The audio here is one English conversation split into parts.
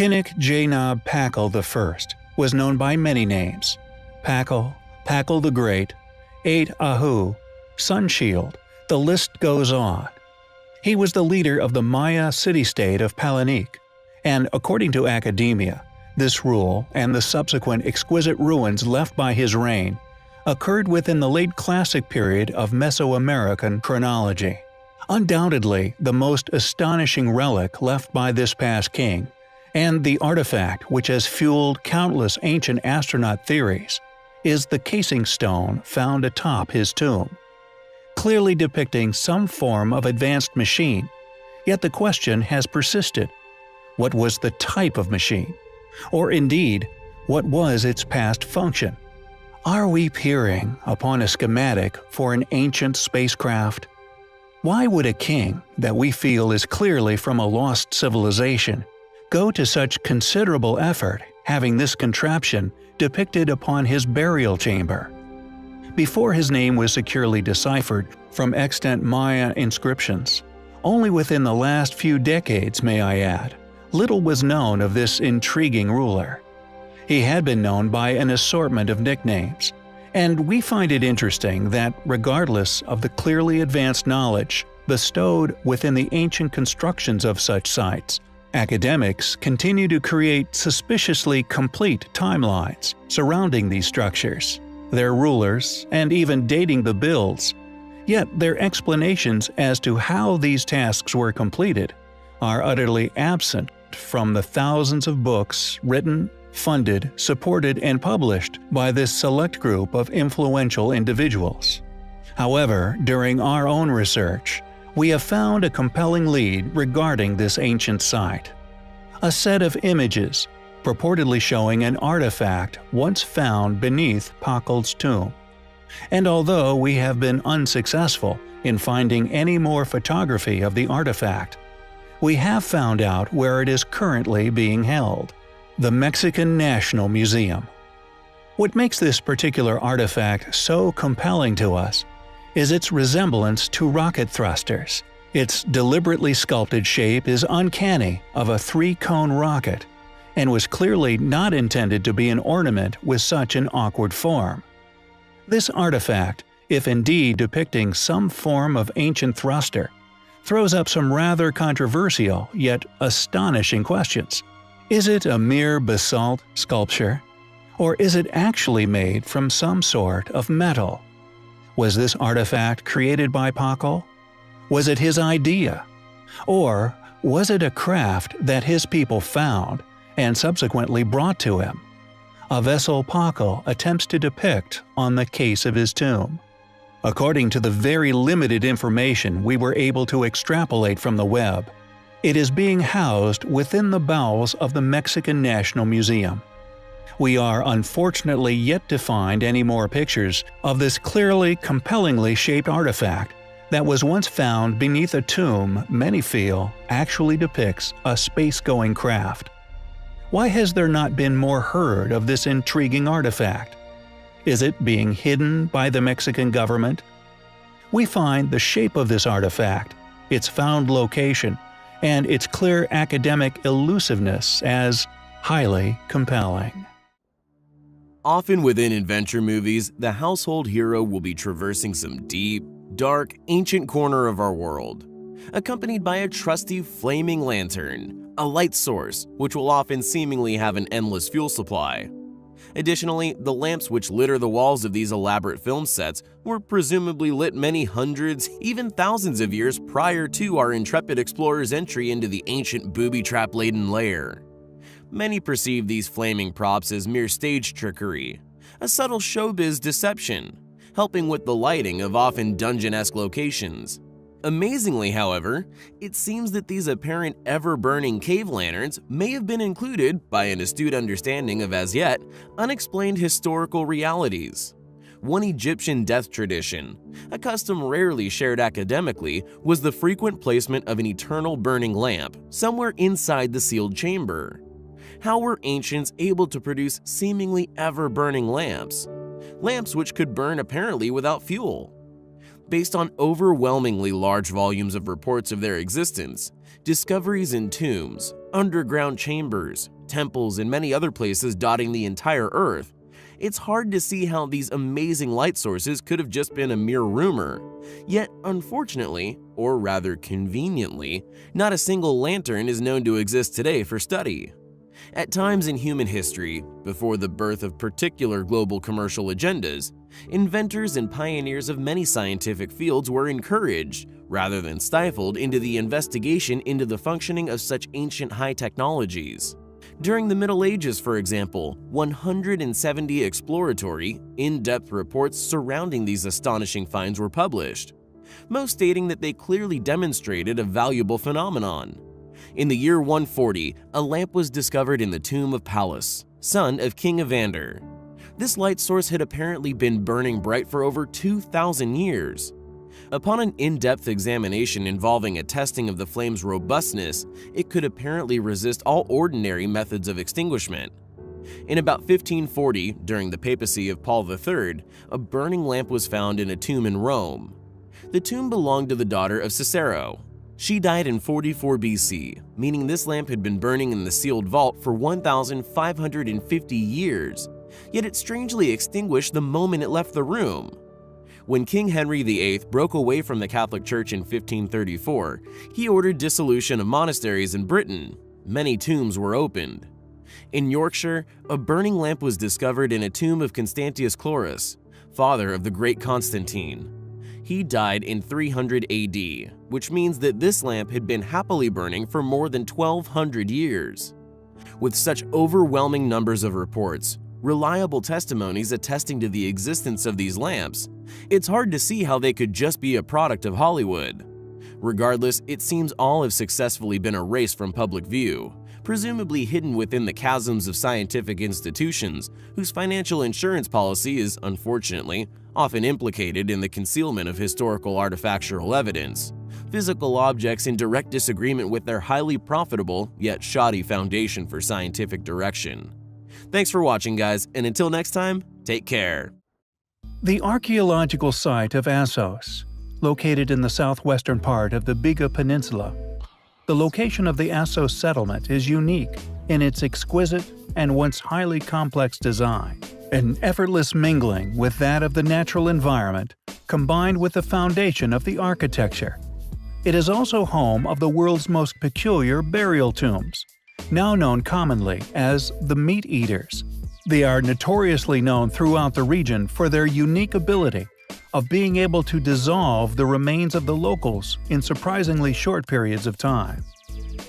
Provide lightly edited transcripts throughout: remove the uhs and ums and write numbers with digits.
Kinnick Janab Pakal I was known by many names: Pakal, Pakal the Great, Ait Ahu, Sunshield, the list goes on. He was the leader of the Maya city-state of Palanik, and according to academia, this rule and the subsequent exquisite ruins left by his reign occurred within the late Classic period of Mesoamerican chronology. Undoubtedly, the most astonishing relic left by this past king, and the artifact which has fueled countless ancient astronaut theories, is the casing stone found atop his tomb, clearly depicting some form of advanced machine. Yet the question has persisted: what was the type of machine? Or indeed, what was its past function? Are we peering upon a schematic for an ancient spacecraft? Why would a king that we feel is clearly from a lost civilization go to such considerable effort having this contraption depicted upon his burial chamber? Before his name was securely deciphered from extant Maya inscriptions, only within the last few decades, may I add, little was known of this intriguing ruler. He had been known by an assortment of nicknames, and we find it interesting that regardless of the clearly advanced knowledge bestowed within the ancient constructions of such sites, academics continue to create suspiciously complete timelines surrounding these structures, their rulers, and even dating the builds. Yet their explanations as to how these tasks were completed are utterly absent from the thousands of books written, funded, supported, and published by this select group of influential individuals. However, during our own research, we have found a compelling lead regarding this ancient site. A set of images purportedly showing an artifact once found beneath Pakal's tomb. And although we have been unsuccessful in finding any more photography of the artifact, we have found out where it is currently being held: the Mexican National Museum. What makes this particular artifact so compelling to us is its resemblance to rocket thrusters. Its deliberately sculpted shape is uncanny of a three-cone rocket, and was clearly not intended to be an ornament with such an awkward form. This artifact, if indeed depicting some form of ancient thruster, throws up some rather controversial yet astonishing questions. Is it a mere basalt sculpture? Or is it actually made from some sort of metal? Was this artifact created by Pakal? Was it his idea? Or was it a craft that his people found and subsequently brought to him? A vessel Pakal attempts to depict on the case of his tomb. According to the very limited information we were able to extrapolate from the web, it is being housed within the bowels of the Mexican National Museum. We are unfortunately yet to find any more pictures of this clearly, compellingly shaped artifact that was once found beneath a tomb many feel actually depicts a space-going craft. Why has there not been more heard of this intriguing artifact? Is it being hidden by the Mexican government? We find the shape of this artifact, its found location, and its clear academic elusiveness as highly compelling. Often within adventure movies, the household hero will be traversing some deep, dark, ancient corner of our world, accompanied by a trusty flaming lantern, a light source which will often seemingly have an endless fuel supply. Additionally, the lamps which litter the walls of these elaborate film sets were presumably lit many hundreds, even thousands of years prior to our intrepid explorer's entry into the ancient booby-trap-laden lair. Many perceive these flaming props as mere stage trickery, a subtle showbiz deception, helping with the lighting of often dungeon-esque locations. Amazingly, however, it seems that these apparent ever-burning cave lanterns may have been included by an astute understanding of as yet unexplained historical realities. One Egyptian death tradition, a custom rarely shared academically, was the frequent placement of an eternal burning lamp somewhere inside the sealed chamber. How were ancients able to produce seemingly ever-burning lamps? Lamps which could burn apparently without fuel. Based on overwhelmingly large volumes of reports of their existence, discoveries in tombs, underground chambers, temples, and many other places dotting the entire Earth, it's hard to see how these amazing light sources could have just been a mere rumor. Yet, unfortunately, or rather conveniently, not a single lantern is known to exist today for study. At times in human history, before the birth of particular global commercial agendas, inventors and pioneers of many scientific fields were encouraged, rather than stifled, into the investigation into the functioning of such ancient high technologies. During the Middle Ages, for example, 170 exploratory, in-depth reports surrounding these astonishing finds were published, most stating that they clearly demonstrated a valuable phenomenon. In the year 140, a lamp was discovered in the tomb of Pallas, son of King Evander. This light source had apparently been burning bright for over 2,000 years. Upon an in-depth examination involving a testing of the flame's robustness, it could apparently resist all ordinary methods of extinguishment. In about 1540, during the papacy of Paul III, a burning lamp was found in a tomb in Rome. The tomb belonged to the daughter of Cicero. She died in 44 BC, meaning this lamp had been burning in the sealed vault for 1,550 years, yet it strangely extinguished the moment it left the room. When King Henry VIII broke away from the Catholic Church in 1534, he ordered dissolution of monasteries in Britain. Many tombs were opened. In Yorkshire, a burning lamp was discovered in a tomb of Constantius Chlorus, father of the great Constantine. He died in 300 AD, which means that this lamp had been happily burning for more than 1,200 years. With such overwhelming numbers of reports, reliable testimonies attesting to the existence of these lamps, it's hard to see how they could just be a product of Hollywood. Regardless, it seems all have successfully been erased from public view, presumably hidden within the chasms of scientific institutions whose financial insurance policy is, unfortunately, often implicated in the concealment of historical artifactual evidence, physical objects in direct disagreement with their highly profitable yet shoddy foundation for scientific direction. Thanks for watching, guys, and until next time, take care. The archaeological site of Assos, located in the southwestern part of the Biga Peninsula. The location of the Assos settlement is unique in its exquisite and once highly complex design, an effortless mingling with that of the natural environment, combined with the foundation of the architecture. It is also home of the world's most peculiar burial tombs, now known commonly as the Meat Eaters. They are notoriously known throughout the region for their unique ability of being able to dissolve the remains of the locals in surprisingly short periods of time.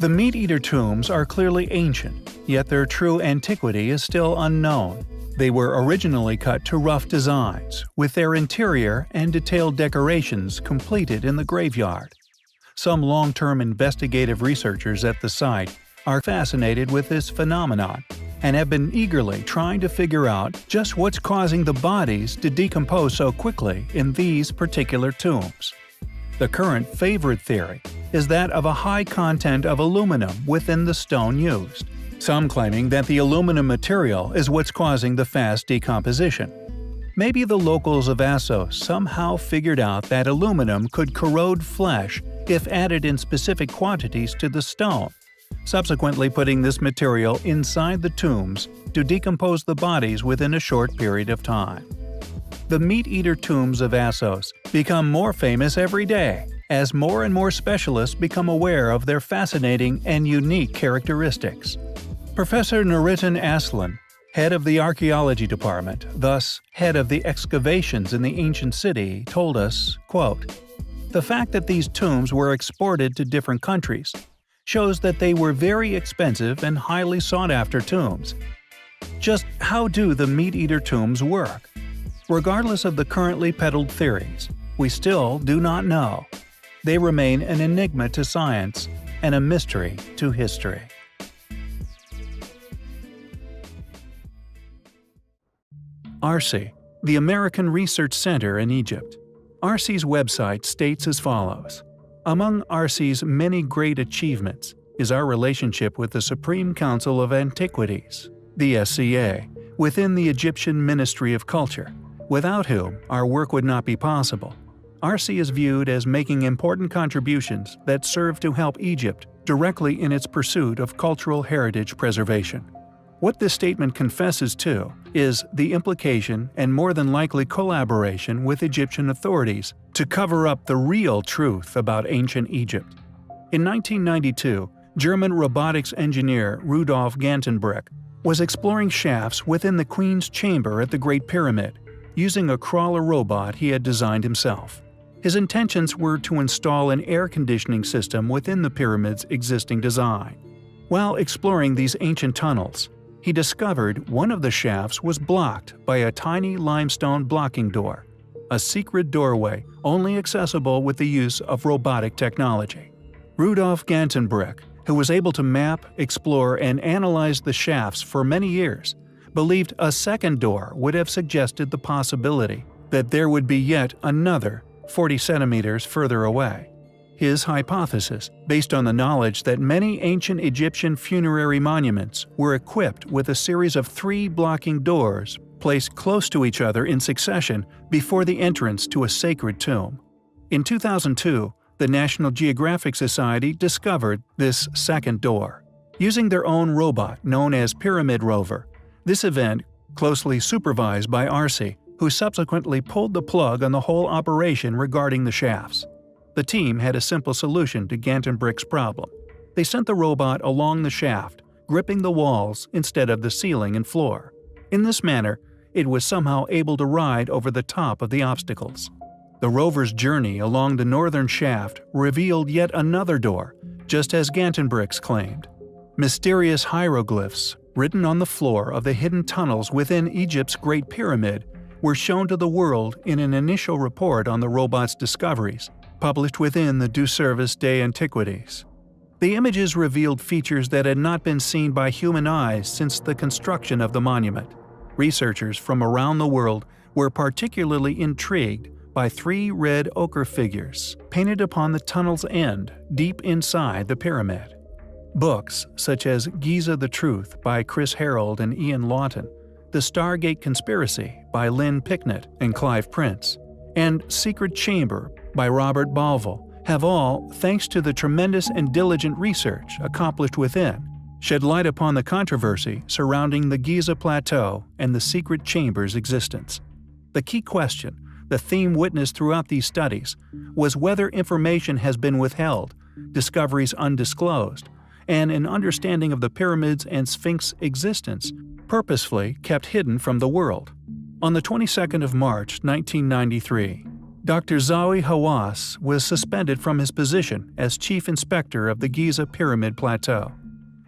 The Meat Eater tombs are clearly ancient, yet their true antiquity is still unknown. They were originally cut to rough designs, with their interior and detailed decorations completed in the graveyard. Some long-term investigative researchers at the site are fascinated with this phenomenon and have been eagerly trying to figure out just what's causing the bodies to decompose so quickly in these particular tombs. The current favorite theory is that of a high content of aluminum within the stone used, some claiming that the aluminum material is what's causing the fast decomposition. Maybe the locals of Assos somehow figured out that aluminum could corrode flesh if added in specific quantities to the stone, subsequently putting this material inside the tombs to decompose the bodies within a short period of time. The Meat Eater tombs of Assos become more famous every day as more and more specialists become aware of their fascinating and unique characteristics. Professor Nurettin Aslan, head of the archaeology department, thus head of the excavations in the ancient city, told us, quote, "The fact that these tombs were exported to different countries shows that they were very expensive and highly sought-after tombs. Just how do the Meat Eater tombs work? Regardless of the currently peddled theories, we still do not know. They remain an enigma to science and a mystery to history." ARCI, the American Research Center in Egypt. ARCI's website states as follows: "Among ARCI's many great achievements is our relationship with the Supreme Council of Antiquities, the SCA, within the Egyptian Ministry of Culture, without whom our work would not be possible. Arcee is viewed as making important contributions that serve to help Egypt directly in its pursuit of cultural heritage preservation. What this statement confesses to is the implication and more than likely collaboration with Egyptian authorities to cover up the real truth about ancient Egypt. In 1992, German robotics engineer Rudolf Gantenbrück was exploring shafts within the Queen's Chamber at the Great Pyramid, using a crawler robot he had designed himself. His intentions were to install an air conditioning system within the pyramid's existing design. While exploring these ancient tunnels, he discovered one of the shafts was blocked by a tiny limestone blocking door, a secret doorway only accessible with the use of robotic technology. Rudolf Gantenbrück, who was able to map, explore, and analyze the shafts for many years, believed a second door would have suggested the possibility that there would be yet another 40 centimeters further away. His hypothesis, based on the knowledge that many ancient Egyptian funerary monuments were equipped with a series of 3 blocking doors placed close to each other in succession before the entrance to a sacred tomb. In 2002, the National Geographic Society discovered this second door. Using their own robot known as Pyramid Rover, this event, closely supervised by Arcee, who subsequently pulled the plug on the whole operation regarding the shafts. The team had a simple solution to Gantenbrück's problem. They sent the robot along the shaft, gripping the walls instead of the ceiling and floor. In this manner, it was somehow able to ride over the top of the obstacles. The rover's journey along the northern shaft revealed yet another door, just as Gantenbrück's claimed. Mysterious hieroglyphs, written on the floor of the hidden tunnels within Egypt's Great Pyramid, were shown to the world in an initial report on the robot's discoveries, published within the Du Service des Antiquités. The images revealed features that had not been seen by human eyes since the construction of the monument. Researchers from around the world were particularly intrigued by 3 red ochre figures painted upon the tunnel's end deep inside the pyramid. Books such as Giza the Truth by Chris Harold and Ian Lawton, The Stargate Conspiracy by Lynn Picknett and Clive Prince, and Secret Chamber by Robert Balville have all, thanks to the tremendous and diligent research accomplished within, shed light upon the controversy surrounding the Giza Plateau and the secret chamber's existence. The key question, the theme witnessed throughout these studies, was whether information has been withheld, discoveries undisclosed, and an understanding of the pyramids and Sphinx existence purposefully kept hidden from the world. On the 22nd of March, 1993, Dr. Zahi Hawass was suspended from his position as chief inspector of the Giza Pyramid Plateau.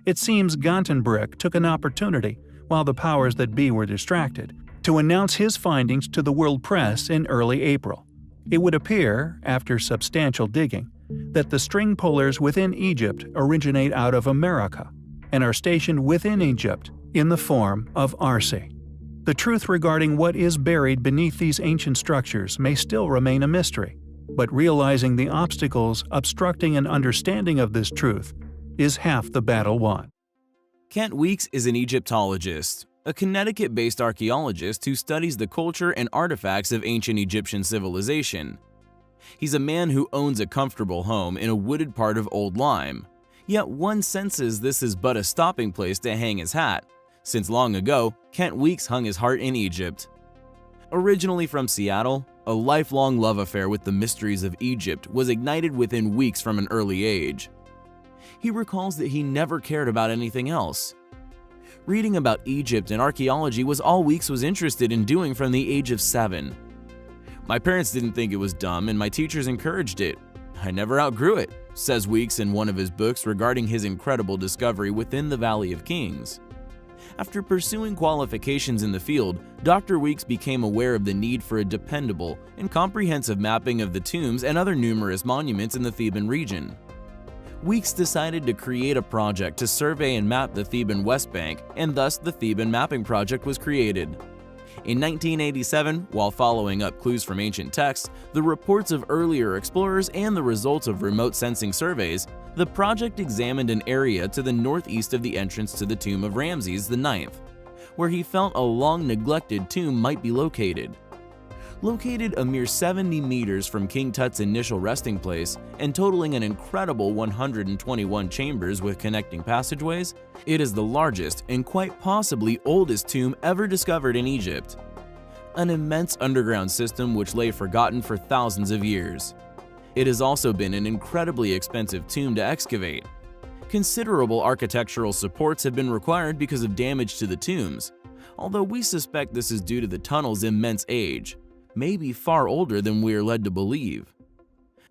It seems Gantenbrück took an opportunity, while the powers that be were distracted, to announce his findings to the world press in early April. It would appear, after substantial digging, that the string pullers within Egypt originate out of America and are stationed within Egypt in the form of Arcee. The truth regarding what is buried beneath these ancient structures may still remain a mystery, but realizing the obstacles obstructing an understanding of this truth is half the battle won. Kent Weeks is an Egyptologist, a Connecticut-based archaeologist who studies the culture and artifacts of ancient Egyptian civilization. He's a man who owns a comfortable home in a wooded part of Old Lyme, yet one senses this is but a stopping place to hang his hat, since long ago, Kent Weeks hung his heart in Egypt. Originally from Seattle, a lifelong love affair with the mysteries of Egypt was ignited within Weeks from an early age. He recalls that he never cared about anything else. Reading about Egypt and archaeology was all Weeks was interested in doing from the age of 7. My parents didn't think it was dumb and my teachers encouraged it. I never outgrew it, says Weeks in one of his books regarding his incredible discovery within the Valley of Kings. After pursuing qualifications in the field, Dr. Weeks became aware of the need for a dependable and comprehensive mapping of the tombs and other numerous monuments in the Theban region. Weeks decided to create a project to survey and map the Theban West Bank, and thus the Theban Mapping Project was created. In 1987, while following up clues from ancient texts, the reports of earlier explorers, and the results of remote sensing surveys, the project examined an area to the northeast of the entrance to the tomb of Ramses IX, where he felt a long-neglected tomb might be located. Located a mere 70 meters from King Tut's initial resting place and totaling an incredible 121 chambers with connecting passageways, it is the largest and quite possibly oldest tomb ever discovered in Egypt. An immense underground system which lay forgotten for thousands of years. It has also been an incredibly expensive tomb to excavate. Considerable architectural supports have been required because of damage to the tombs, although we suspect this is due to the tunnel's immense age, maybe far older than we are led to believe.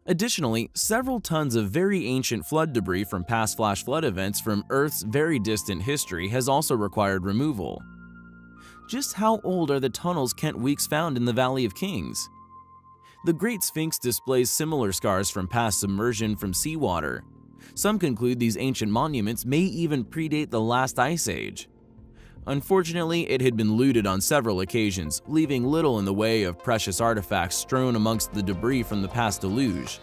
Additionally, several tons of very ancient flood debris from past flash flood events from Earth's very distant history has also required removal. Just how old are the tunnels Kent Weeks found in the Valley of Kings? The Great Sphinx displays similar scars from past submersion from seawater. Some conclude these ancient monuments may even predate the last ice age. Unfortunately, it had been looted on several occasions, leaving little in the way of precious artifacts strewn amongst the debris from the past deluge.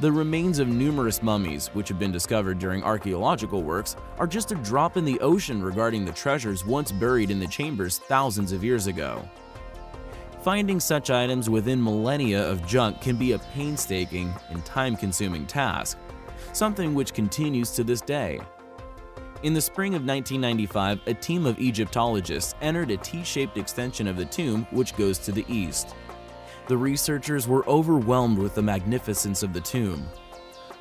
The remains of numerous mummies, which have been discovered during archaeological works, are just a drop in the ocean regarding the treasures once buried in the chambers thousands of years ago. Finding such items within millennia of junk can be a painstaking and time-consuming task, something which continues to this day. In the spring of 1995, a team of Egyptologists entered a T-shaped extension of the tomb which goes to the east. The researchers were overwhelmed with the magnificence of the tomb.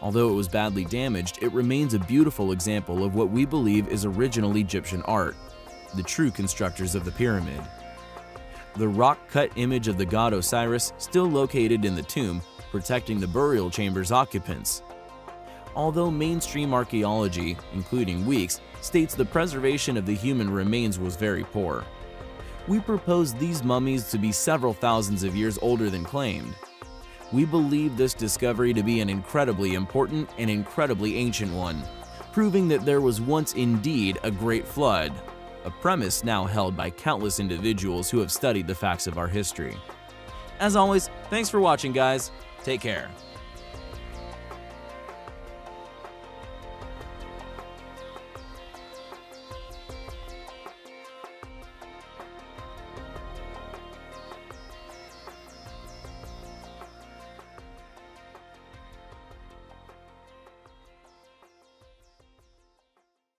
Although it was badly damaged, it remains a beautiful example of what we believe is original Egyptian art, the true constructors of the pyramid. The rock-cut image of the god Osiris still located in the tomb, protecting the burial chamber's occupants. Although mainstream archaeology, including Weeks, states the preservation of the human remains was very poor. We propose these mummies to be several thousands of years older than claimed. We believe this discovery to be an incredibly important and incredibly ancient one, proving that there was once indeed a great flood, a premise now held by countless individuals who have studied the facts of our history. As always, thanks for watching, guys. Take care.